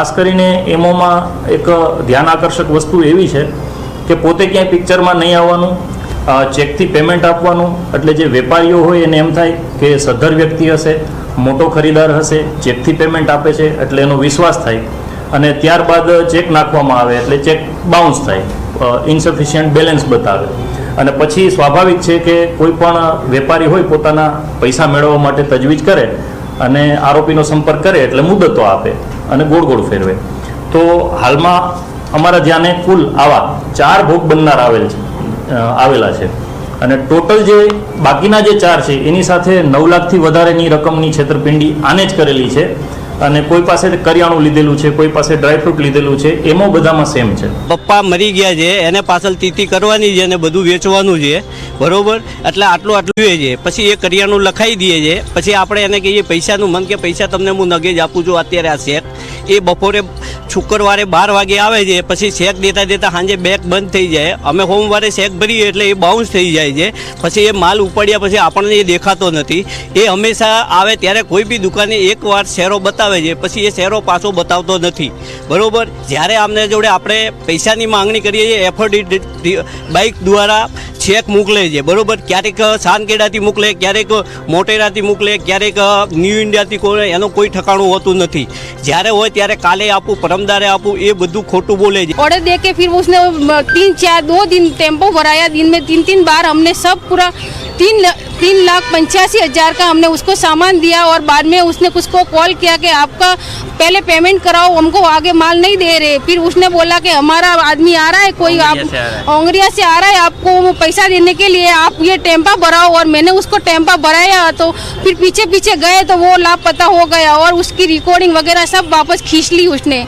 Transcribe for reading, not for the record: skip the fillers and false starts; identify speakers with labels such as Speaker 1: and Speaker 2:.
Speaker 1: ખાસ કરીને એમોમાં એક ધ્યાન આકર્ષક વસ્તુ એવી છે કે પોતે ક્યાંય પિક્ચરમાં નહીં આવવાનું, ચેકથી પેમેન્ટ આપવાનું. એટલે જે વેપારીઓ હોય એને એમ થાય કે સદ્ધર વ્યક્તિ હશે, મોટો ખરીદાર હશે, ચેકથી પેમેન્ટ આપે છે એટલે એનો વિશ્વાસ થાય અને ત્યારબાદ ચેક નાખવામાં આવે એટલે ચેક બાઉન્સ થાય, ઇન્સફિશિયન્ટ બેલેન્સ બતાવે. અને પછી સ્વાભાવિક છે કે કોઈ પણ વેપારી હોય પોતાના પૈસા મેળવવા માટે તજવીજ કરે અને આરોપીનો સંપર્ક કરે એટલે મુદતો આપે અને ગોળ ગોળ ફેરવે. તો હાલમાં અમારા ધ્યાને કુલ આવા 4 ભોગ બનનાર આવેલા છે અને ટોટલ જે બાકીના જે 4 છે એની સાથે 9 લાખથી વધારેની રકમની છેતરપિંડી આને જ કરેલી છે. અને કોઈ પાસે કરિયાણું લીધેલું છે, કોઈ પાસે ડ્રાયફ્રૂટ લીધેલું છે, એમાં બધામાં સેમ છે.
Speaker 2: પપ્પા મરી ગયા છે, એને પાછળ તીતી કરવાની છે અને બધું વેચવાનું છે, બરોબર. એટલે આટલું છે, પછી એ કરિયાણું લખાઈ દઈએ છે, પછી આપણે એને કહીએ પૈસાનું મન કે પૈસા તમને હું નગે જ આપું છું અત્યારે આ શેક. એ બપોરે શુક્રવારે 12 વાગે આવે છે, પછી શેક દેતા સાંજે બેંક બંધ થઈ જાય. અમે સોમવારે શેક ભરીએ એટલે એ બાઉન્સ થઈ જાય છે. પછી એ માલ ઉપાડ્યા પછી આપણને એ દેખાતો નથી. એ હંમેશા આવે ત્યારે કોઈ બી દુકાને એકવાર શેરો બતાવે છે, પછી એ શેરો પાછો બતાવતો નથી, બરોબર. જ્યારે આમને જોડે આપણે પૈસાની માંગણી કરીએ છીએ એફડી બાઇક દ્વારા ચેક મોકલે છે, બરોબર. ક્યારેક સાનકેડાથી મોકલે, ક્યારેક મોટેરાથી મોકલે, ક્યારેક ન્યૂ ઇન્ડિયાથી કોઈ, એનું કોઈ ઠકાણું હોતું નથી. જ્યારે હોય ત્યારે કાલે આપું, પરમદારે આપું, એ બધું ખોટું બોલે છે.
Speaker 3: ऑर्डर दे के फिर उसने 2 दिन टेम्पो भराया, दिन में 3 बार हमने सब पूरा 3,85,000 का हमने उसको सामान दिया और बाद में उसने उसको कॉल किया कि आपका पहले पेमेंट कराओ, हमको आगे माल नहीं दे रहे. फिर उसने बोला कि हमारा आदमी आ रहा है, कोई आप ओंगरिया से आ रहा है, आपको पैसा देने के लिए आप ये टेम्पा भराओ. और मैंने उसको टेम्पा भराया तो फिर पीछे गए तो वो लापता हो गया और उसकी रिकॉर्डिंग वगैरह सब वापस खींच ली उसने.